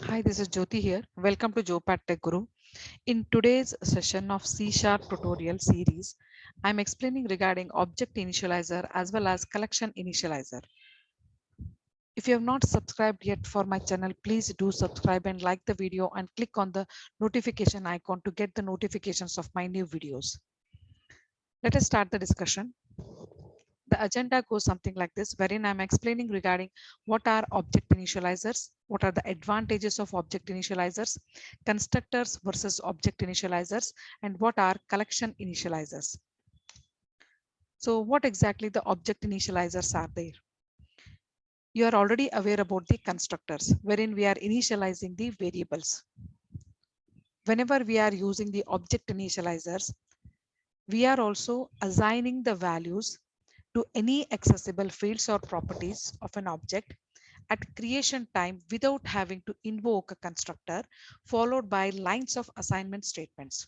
Hi, this is Jyoti here. Welcome to Jopat Tech Guru. In today's session of C Sharp tutorial series, I'm explaining regarding object initializer as well as collection initializer. If you have not subscribed yet for my channel, please do subscribe and like the video and click on the notification icon to get the notifications of my new videos. Let us start the discussion. The agenda goes something like this, wherein I'm explaining regarding what are object initializers, what are the advantages of object initializers, constructors versus object initializers, and what are collection initializers. So what exactly the object initializers are there? You are already aware about the constructors, wherein we are initializing the variables. Whenever we are using the object initializers, we are also assigning the values to any accessible fields or properties of an object at creation time without having to invoke a constructor followed by lines of assignment statements.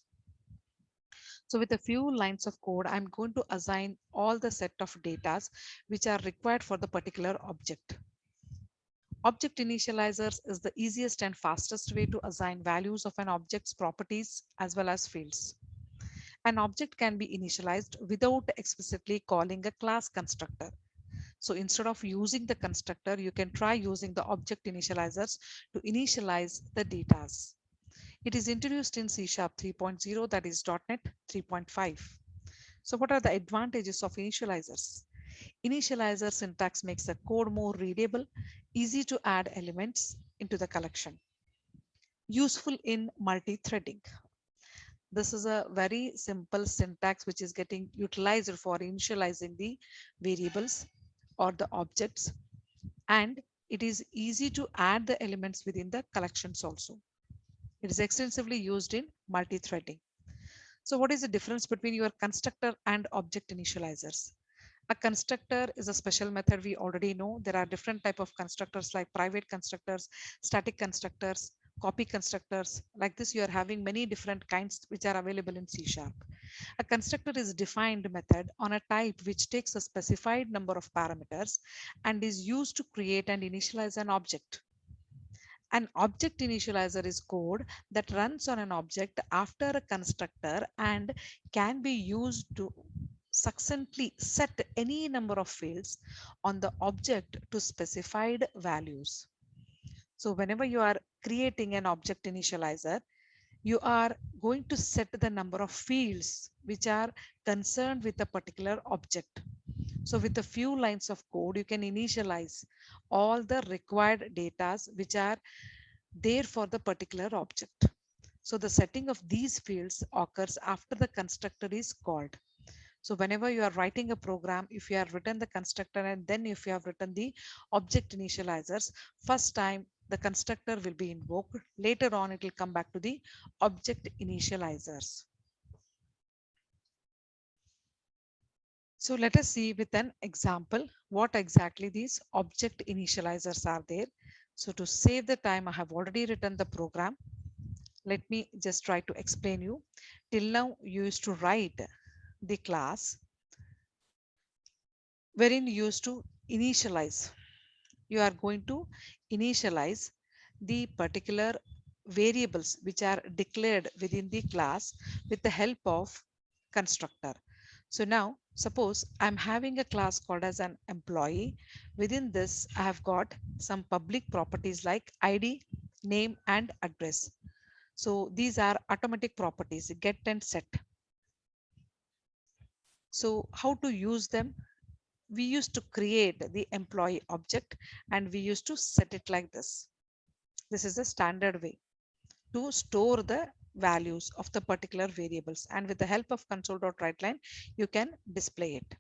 So with a few lines of code, I'm going to assign all the set of datas which are required for the particular object. Object initializers is the easiest and fastest way to assign values of an object's properties as well as fields. An object can be initialized without explicitly calling a class constructor. So instead of using the constructor, you can try using the object initializers to initialize the datas. It is introduced in C Sharp 3.0, that is .NET 3.5. So what are the advantages of initializers? Initializer syntax makes the code more readable, easy to add elements into the collection. Useful in multi-threading. This is a very simple syntax which is getting utilized for initializing the variables or the objects, and it is easy to add the elements within the collections also. It is extensively used in multi-threading. So what is the difference between your constructor and object initializers? A constructor is a special method we already know. There are different type of constructors like private constructors, static constructors, copy constructors. Like this, you are having many different kinds which are available in C Sharp. A constructor is a defined method on a type which takes a specified number of parameters and is used to create and initialize an object. An object initializer is code that runs on an object after a constructor and can be used to succinctly set any number of fields on the object to specified values. So whenever you are creating an object initializer, you are going to set the number of fields which are concerned with a particular object. So with a few lines of code, you can initialize all the required data which are there for the particular object. So the setting of these fields occurs after the constructor is called. So whenever you are writing a program, if you have written the constructor and then if you have written the object initializers, first time the constructor will be invoked. Later on, it will come back to the object initializers. So let us see with an example what exactly these object initializers are there. So to save the time, I have already written the program. Let me just try to explain you. Till now, you used to write the class wherein you used to initialize. You are going to initialize the particular variables which are declared within the class with the help of constructor. So now suppose I'm having a class called as an employee. Within this, I have got some public properties like ID, name, and address. So these are automatic properties, get and set. So how to use them? We used to create the employee object and we used to set it like this. This is a standard way to store the values of the particular variables, and with the help of console.writeline you can display it.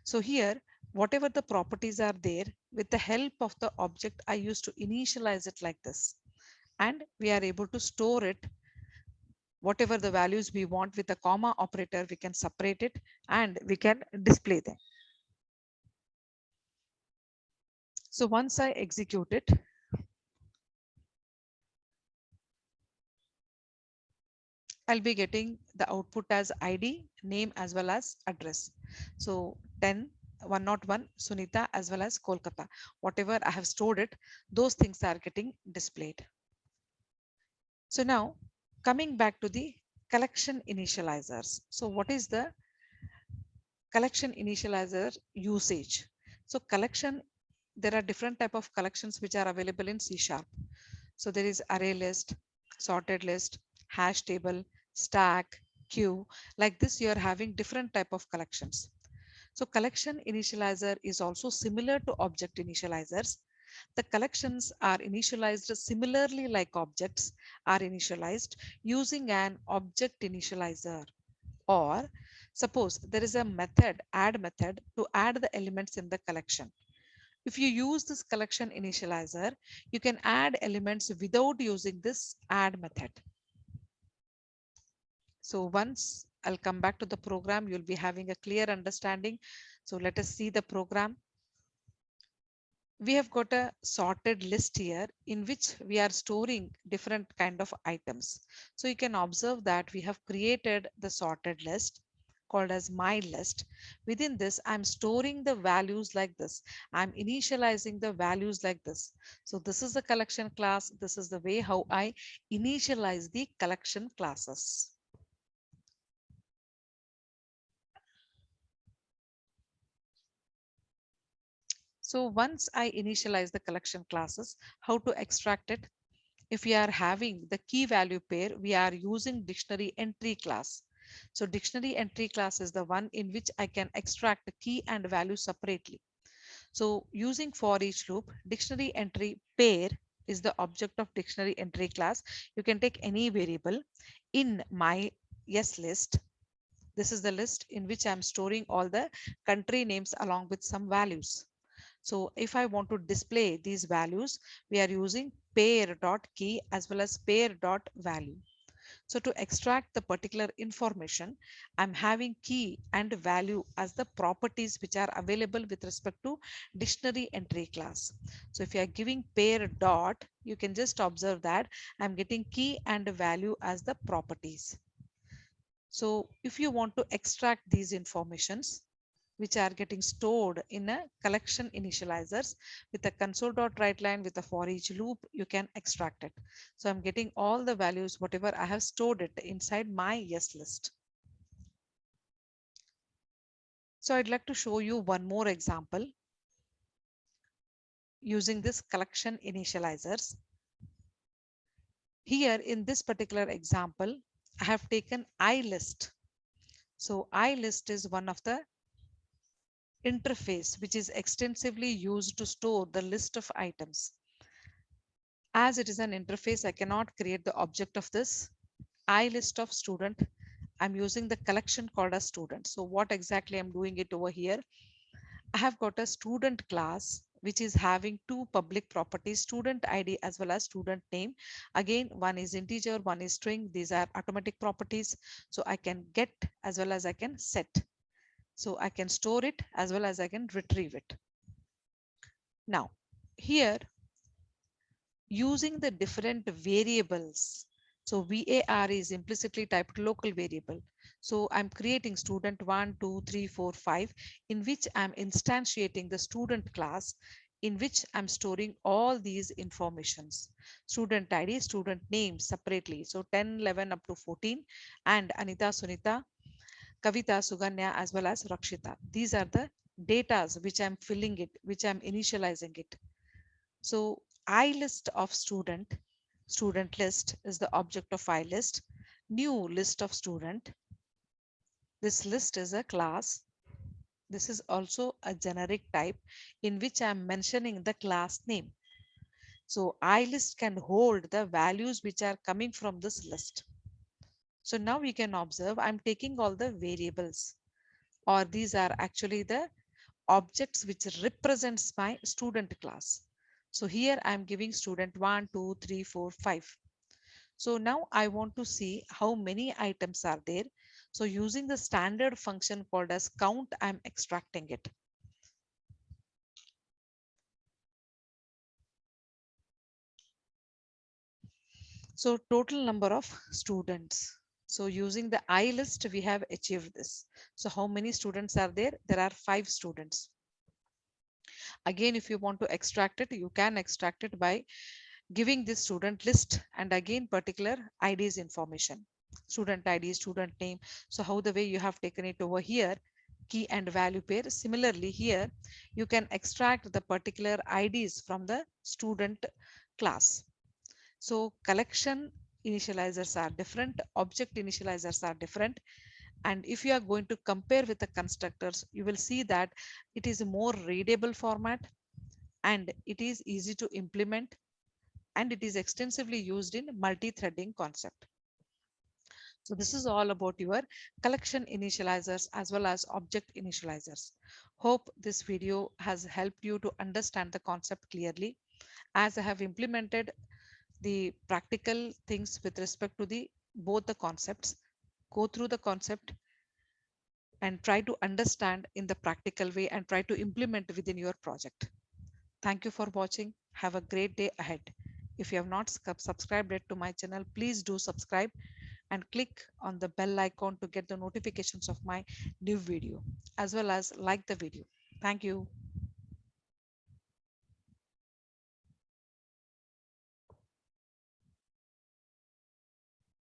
So here whatever the properties are there, with the help of the object I used to initialize it like this, and we are able to store it. Whatever the values we want, with a comma operator we can separate it and we can display them. So once I execute it, I'll be getting the output as ID, name, as well as address. So 10, 101 Sunita as well as Kolkata. Whatever I have stored it, those things are getting displayed. So now coming back to the collection initializers. So what is the collection initializer usage? So collection, there are different type of collections which are available in C Sharp. So there is array list, sorted list, hash table, stack, queue. Like this, you are having different type of collections. So collection initializer is also similar to object initializers. The collections are initialized similarly like objects are initialized using an object initializer. Or suppose there is a method, add method, to add the elements in the collection. If you use this collection initializer, you can add elements without using this add method. So once I'll come back to the program, you'll be having a clear understanding. So let us see the program. We have got a sorted list here in which we are storing different kind of items. So you can observe that we have created the sorted list called as my list. Within this, I'm storing the values like this. I'm initializing the values like this. So this is the collection class. This is the way how I initialize the collection classes. So once I initialize the collection classes, how to extract it? If we are having the key value pair, we are using dictionary entry class. So dictionary entry class is the one in which I can extract the key and value separately. So using for each loop, dictionary entry pair is the object of dictionary entry class. You can take any variable in my yes list. This is the list in which I'm storing all the country names along with some values. So if I want to display these values, we are using pair.key as well as pair.value. So to extract the particular information, I'm having key and value as the properties which are available with respect to dictionary entry class. So if you are giving pair dot, you can just observe that I'm getting key and value as the properties. So if you want to extract these informations, which are getting stored in a collection initializers with a console.writeline with a for each loop, you can extract it. So I'm getting all the values, whatever I have stored it inside my yes list. So I'd like to show you one more example using this collection initializers. Here in this particular example, I have taken iList. So iList is one of the interface which is extensively used to store the list of items. As it is an interface, I cannot create the object of this iList of student. I'm using the collection called as student. So what exactly I'm doing it over here? I have got a student class which is having two public properties, student ID as well as student name. Again, one is integer, one is string. These are automatic properties. So I can get as well as I can set. So I can store it as well as I can retrieve it. Now, here using the different variables. So VAR is implicitly typed local variable. So I'm creating student 1, 2, 3, 4, 5, in which I'm instantiating the student class in which I'm storing all these informations. Student ID, student name separately. So 10, 11 up to 14 and Anita, Sunita, Kavita, Suganya as well as Rakshita. These are the datas which I'm filling it, which I'm initializing it. So iList of student, student list is the object of iList. New list of student. This list is a class. This is also a generic type in which I am mentioning the class name. So iList can hold the values which are coming from this list. So now we can observe I'm taking all the variables, or these are actually the objects which represents my student class. So here I'm giving student 1, 2, 3, 4, 5. So now I want to see how many items are there. So using the standard function called as count, I'm extracting it. So total number of students. So using the I list, we have achieved this. So how many students are there? There are 5 students. Again, if you want to extract it, you can extract it by giving this student list and again particular IDs information. Student ID, student name. So how the way you have taken it over here, key and value pair. Similarly here, you can extract the particular IDs from the student class. So collection initializers are different, object initializers are different. And if you are going to compare with the constructors, you will see that it is a more readable format and it is easy to implement and it is extensively used in multi-threading concept. So this is all about your collection initializers as well as object initializers. Hope this video has helped you to understand the concept clearly as I have implemented the practical things with respect to the both the concepts. Go through the concept and try to understand in the practical way and try to implement within your project. Thank you for watching. Have a great day ahead. If you have not subscribed yet to my channel, please do subscribe and click on the bell icon to get the notifications of my new video as well as like the video. Thank you.